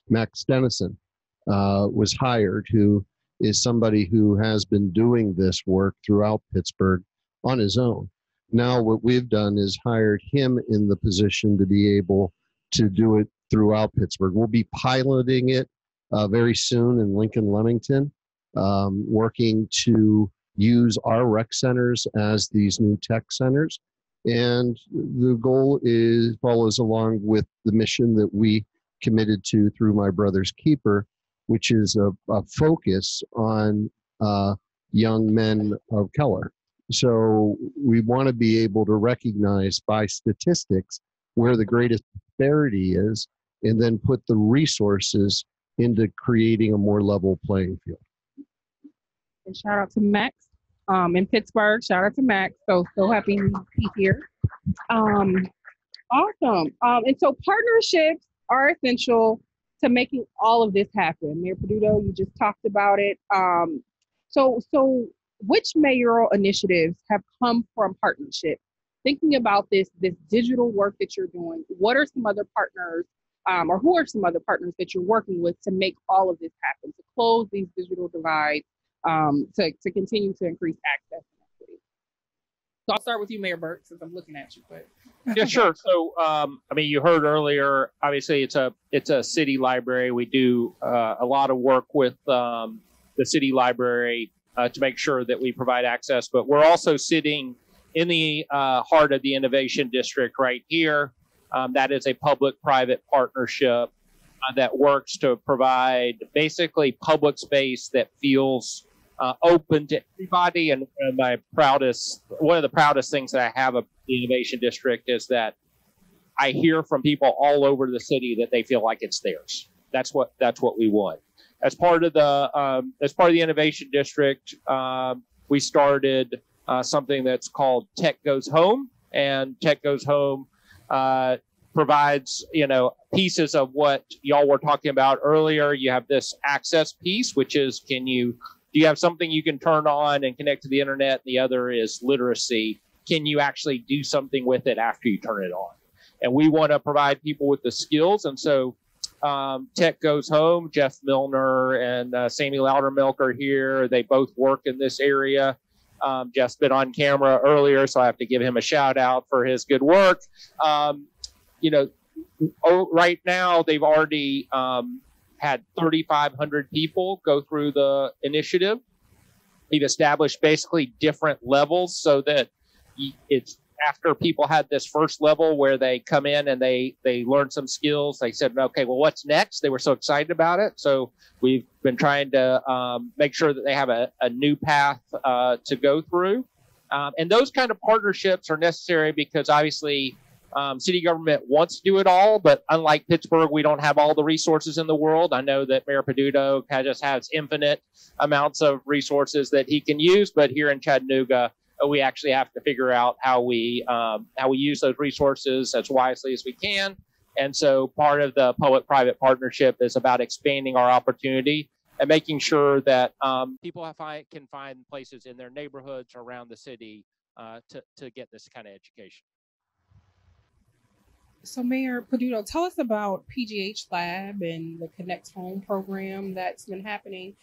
Max Dennison was hired, who is somebody who has been doing this work throughout Pittsburgh on his own. Now what we've done is hired him in the position to be able to do it throughout Pittsburgh. We'll be piloting it very soon in Lincoln Leamington, working to use our rec centers as these new tech centers. And the goal follows along with the mission that we committed to through My Brother's Keeper, which is a focus on young men of color. So we want to be able to recognize by statistics where the greatest disparity is, and then put the resources into creating a more level playing field. And shout out to Max in Pittsburgh. Shout out to Max. So happy to be here. Awesome. And so partnerships are essential to making all of this happen. Mayor Peduto, you just talked about it. So which mayoral initiatives have come from partnership? Thinking about this digital work that you're doing, what are some other partners, or who are some other partners that you're working with to make all of this happen, to close these digital divides, to continue to increase access and equity? So I'll start with you, Mayor Burke, since I'm looking at you. But Yeah, sure. So, I mean, you heard earlier. Obviously, it's a city library. We do a lot of work with the city library to make sure that we provide access. But we're also sitting in the heart of the Innovation District right here. That is a public-private partnership that works to provide basically public space that feels open to everybody. And one of the proudest things that I have of the Innovation District is that I hear from people all over the city that they feel like it's theirs. That's what we want. As part of the Innovation District, we started something that's called Tech Goes Home, and Tech Goes Home provides, pieces of what y'all were talking about earlier. You have this access piece, which is, do you have something you can turn on and connect to the internet? The other is literacy. Can you actually do something with it after you turn it on? And we want to provide people with the skills. And so Tech Goes Home, Jeff Milner and Sammy Loudermilk are here. They both work in this area. Jeff's been on camera earlier, so I have to give him a shout out for his good work. Right now they've already had 3,500 people go through the initiative. We've established basically different levels so that it's after people had this first level where they come in and they learn some skills. They said, okay, well, what's next? They were so excited about it. So we've been trying to make sure that they have a new path to go through. And those kind of partnerships are necessary because obviously city government wants to do it all, but unlike Pittsburgh, we don't have all the resources in the world. I know that Mayor Peduto just has infinite amounts of resources that he can use, but here in Chattanooga, we actually have to figure out how we use those resources as wisely as we can. And so part of the public-private partnership is about expanding our opportunity and making sure that people can find places in their neighborhoods or around the city to get this kind of education. So Mayor Peduto, tell us about PGH Lab and the Connect Home program that's been happening.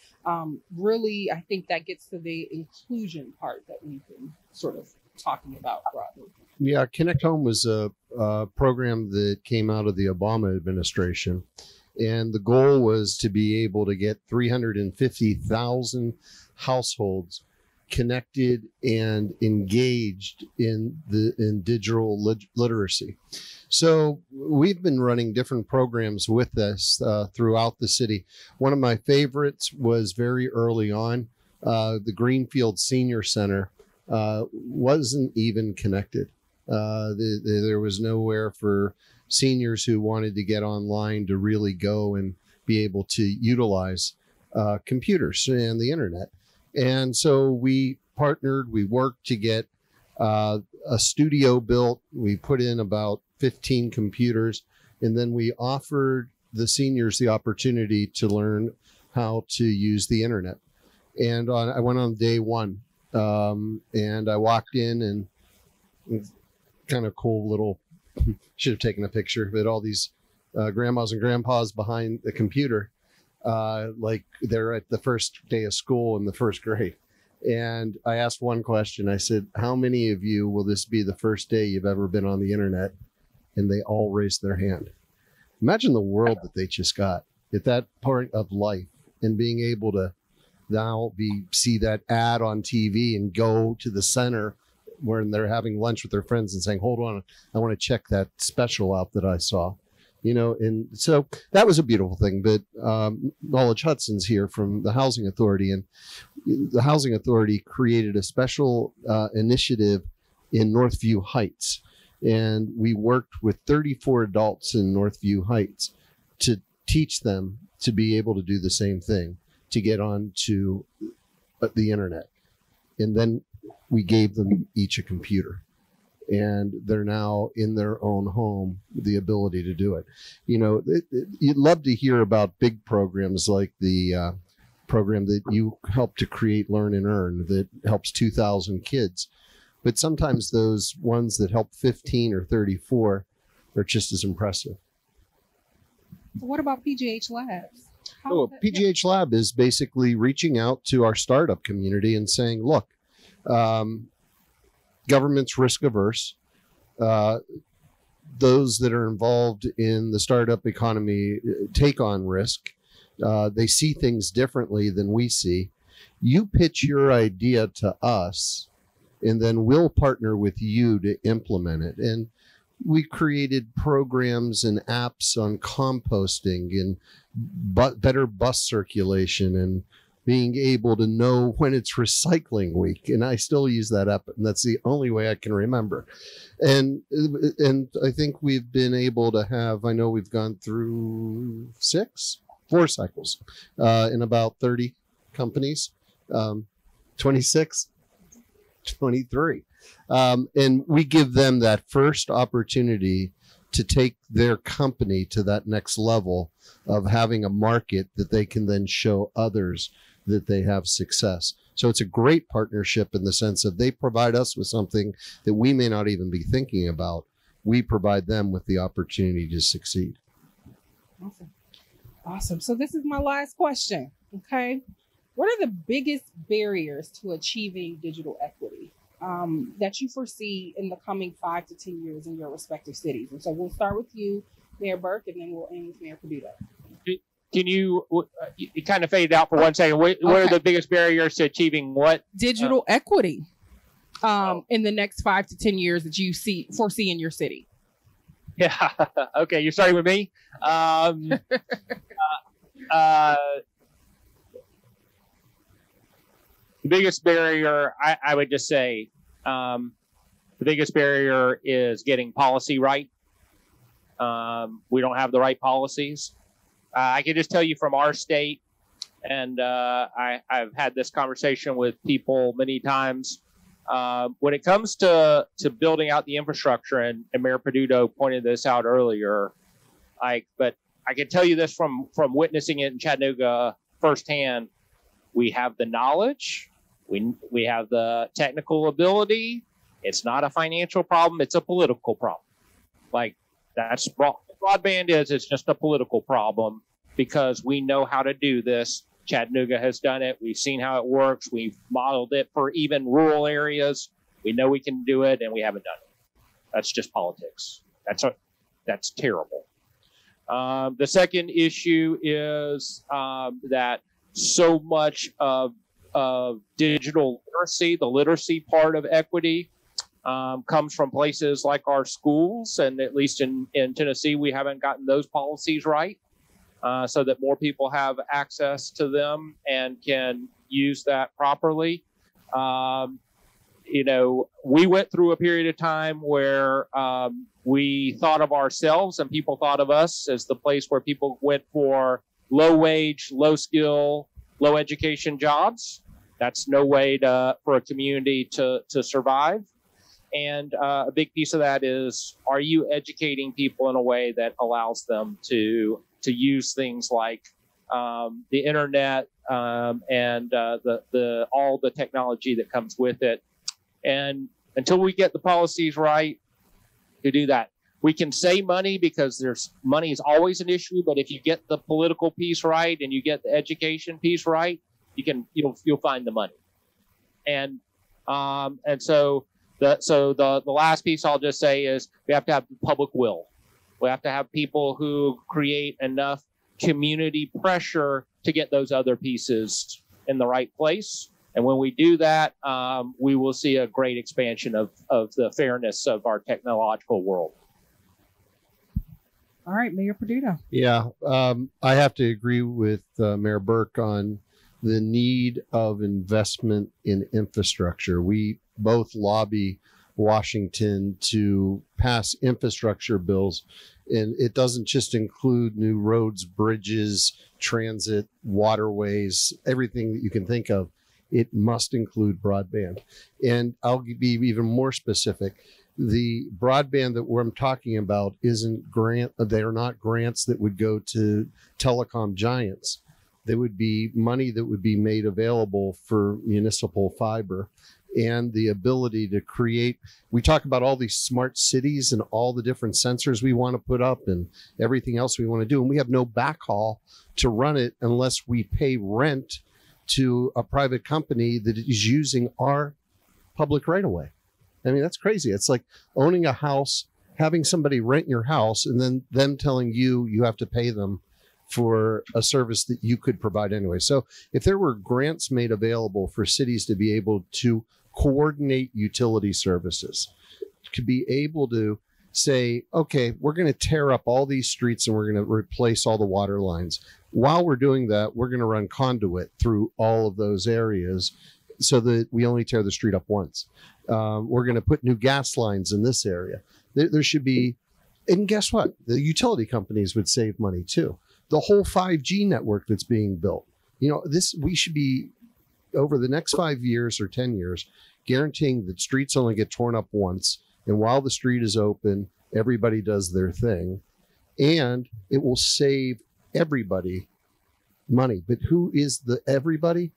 Really, I think that gets to the inclusion part that we've been sort of talking about broadly. Yeah, Connect Home was a program that came out of the Obama administration. And the goal was to be able to get 350,000 households connected and engaged in digital literacy. So we've been running different programs with this throughout the city. One of my favorites was very early on. The Greenfield Senior Center wasn't even connected. There was nowhere for seniors who wanted to get online to really go and be able to utilize computers and the internet. And so we partnered, we worked to get a studio built. We put in about 15 computers, and then we offered the seniors the opportunity to learn how to use the internet. And I went on day one, and I walked in, and kind of cool little, should have taken a picture, but all these grandmas and grandpas behind the computer, like they're at the first day of school in the first grade. And I asked one question. I said, how many of you will this be the first day you've ever been on the internet? And they all raised their hand. Imagine the world that they just got at that point of life, and being able to now see that ad on TV and go to the center when they're having lunch with their friends and saying, hold on, I want to check that special out that I saw. And so that was a beautiful thing. But Knowledge Hudson's here from the Housing Authority, and the Housing Authority created a special initiative in Northview Heights. And we worked with 34 adults in Northview Heights to teach them to be able to do the same thing, to get on to the internet. And then we gave them each a computer. And they're now in their own home with the ability to do it. You'd love to hear about big programs like the program that you helped to create, Learn and Earn, that helps 2,000 kids. But sometimes those ones that help 15 or 34 are just as impressive. What about PGH Labs? PGH Lab is basically reaching out to our startup community and saying, look, government's risk averse. Those that are involved in the startup economy take on risk. They see things differently than we see. You pitch your idea to us, and then we'll partner with you to implement it. And we created programs and apps on composting and better bus circulation and being able to know when it's recycling week. And I still use that app, and that's the only way I can remember. And I think we've been able to have, I know we've gone through 4 cycles in about 30 companies, 26, 23. And we give them that first opportunity to take their company to that next level of having a market that they can then show others that they have success. So it's a great partnership in the sense of they provide us with something that we may not even be thinking about. We provide them with the opportunity to succeed. Awesome. Awesome. So this is my last question. Okay. What are the biggest barriers to achieving digital equity that you foresee in the coming 5 to 10 years in your respective cities? And so we'll start with you, Mayor Burke, and then we'll end with Mayor Peduto. Can you kind of fade out for 1 second? What are the biggest barriers to achieving what? Digital equity in the next 5 to 10 years that you foresee in your city. Yeah. Okay. You're starting with me. The biggest barrier, I would just say, the biggest barrier is getting policy right. We don't have the right policies. I can just tell you from our state, and I've had this conversation with people many times. When it comes to building out the infrastructure, and Mayor Peduto pointed this out earlier, but I can tell you this from witnessing it in Chattanooga firsthand. We have the knowledge, we have the technical ability. It's not a financial problem, it's a political problem. Like, that's broadband is, it's just a political problem because we know how to do this. Chattanooga has done it. We've seen how it works. We've modeled it for even rural areas. We know we can do it, and we haven't done it. That's just politics. That's terrible. The second issue is that so much of digital literacy, the literacy part of equity, comes from places like our schools, and at least in Tennessee, we haven't gotten those policies right. So that more people have access to them and can use that properly. We went through a period of time where we thought of ourselves and people thought of us as the place where people went for low wage, low skill, low education jobs. That's no way for a community to survive. And a big piece of that is, are you educating people in a way that allows them to use things like the internet and all the technology that comes with it. And until we get the policies right to do that, we can save money because money is always an issue. But if you get the political piece right and you get the education piece right, you'll find the money. And so the last piece I'll just say is we have to have the public will. We have to have people who create enough community pressure to get those other pieces in the right place. And when we do that, we will see a great expansion of the fairness of our technological world. All right, Mayor Peduto. Yeah, I have to agree with Mayor Burke on the need of investment in infrastructure. We both lobby Washington to pass infrastructure bills, and it doesn't just include new roads, bridges, transit, waterways, everything that you can think of. It must include broadband. And I'll be even more specific. The broadband that I'm talking about isn't they're not grants that would go to telecom giants. They would be money that would be made available for municipal fiber and the ability to create. We talk about all these smart cities and all the different sensors we want to put up and everything else we want to do. And we have no backhaul to run it unless we pay rent to a private company that is using our public right of way. I mean, that's crazy. It's like owning a house, having somebody rent your house, and then them telling you have to pay them for a service that you could provide anyway. So if there were grants made available for cities to be able to coordinate utility services, to be able to say, okay, we're going to tear up all these streets and we're going to replace all the water lines. While we're doing that, we're going to run conduit through all of those areas so that we only tear the street up once. We're going to put new gas lines in this area. There should be, and guess what? The utility companies would save money too. The whole 5G network that's being built. You know, we should be, over the next 5 years or 10 years, guaranteeing that streets only get torn up once. And while the street is open, everybody does their thing. And it will save everybody money. But who is the everybody?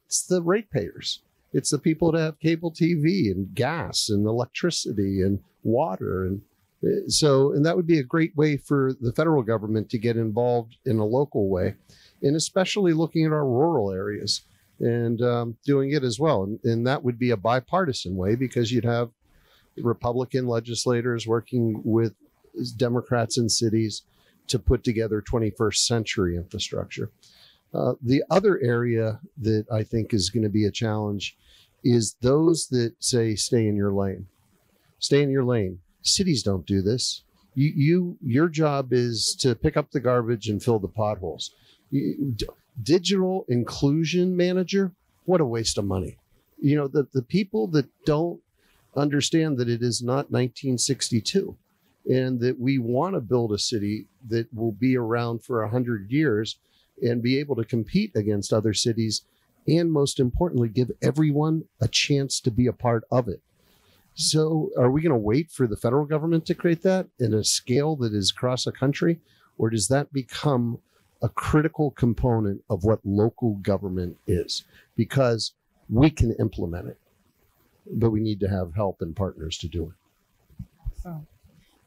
It's the ratepayers. It's the people that have cable TV and gas and electricity and water. And that would be a great way for the federal government to get involved in a local way, and especially looking at our rural areas and doing it as well. And that would be a bipartisan way, because you'd have Republican legislators working with Democrats in cities to put together 21st century infrastructure. The other area that I think is going to be a challenge is those that say, stay in your lane. Stay in your lane. Cities don't do this. Your job is to pick up the garbage and fill the potholes. Digital inclusion manager, what a waste of money. You know, the people that don't understand that it is not 1962 and that we want to build a city that will be around for 100 years and be able to compete against other cities, and most importantly, give everyone a chance to be a part of it. So are we going to wait for the federal government to create that in a scale that is across a country, or does that become a critical component of what local government is? Because we can implement it, but we need to have help and partners to do it.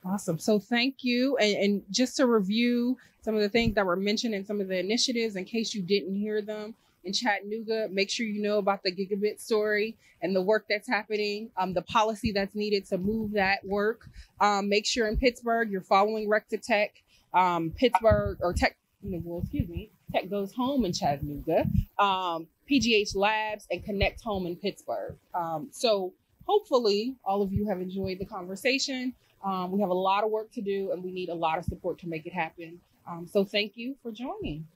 Awesome. So thank you. And just to review some of the things that were mentioned in some of the initiatives, in case you didn't hear them, in Chattanooga, make sure you know about the Gigabit story and the work that's happening, the policy that's needed to move that work. Make sure in Pittsburgh, you're following Rec to Tech, Pittsburgh, or Tech, well, excuse me, Tech Goes Home in Chattanooga, PGH Labs, and Connect Home in Pittsburgh. So hopefully all of you have enjoyed the conversation. We have a lot of work to do, and we need a lot of support to make it happen. So thank you for joining.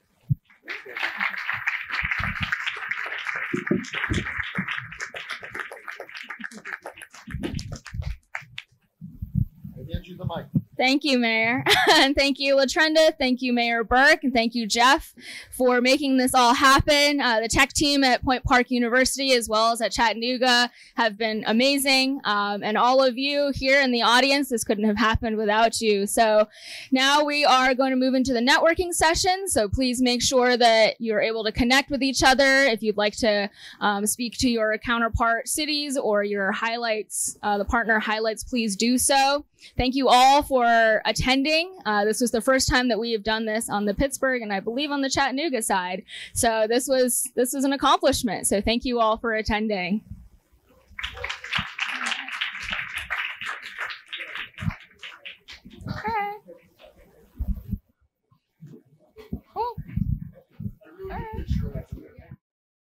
I hand you the mic. Thank you, Mayor. And thank you, LaTrenda. Thank you, Mayor Burke. And thank you, Jeff, for making this all happen. The tech team at Point Park University, as well as at Chattanooga, have been amazing. And all of you here in the audience, this couldn't have happened without you. So now we are going to move into the networking session. So please make sure that you're able to connect with each other. If you'd like to speak to your counterpart cities or your highlights, the partner highlights, please do so. Thank you all for attending. This was the first time that we have done this on the Pittsburgh and I believe on the Chattanooga side. So this was an accomplishment. So thank you all for attending.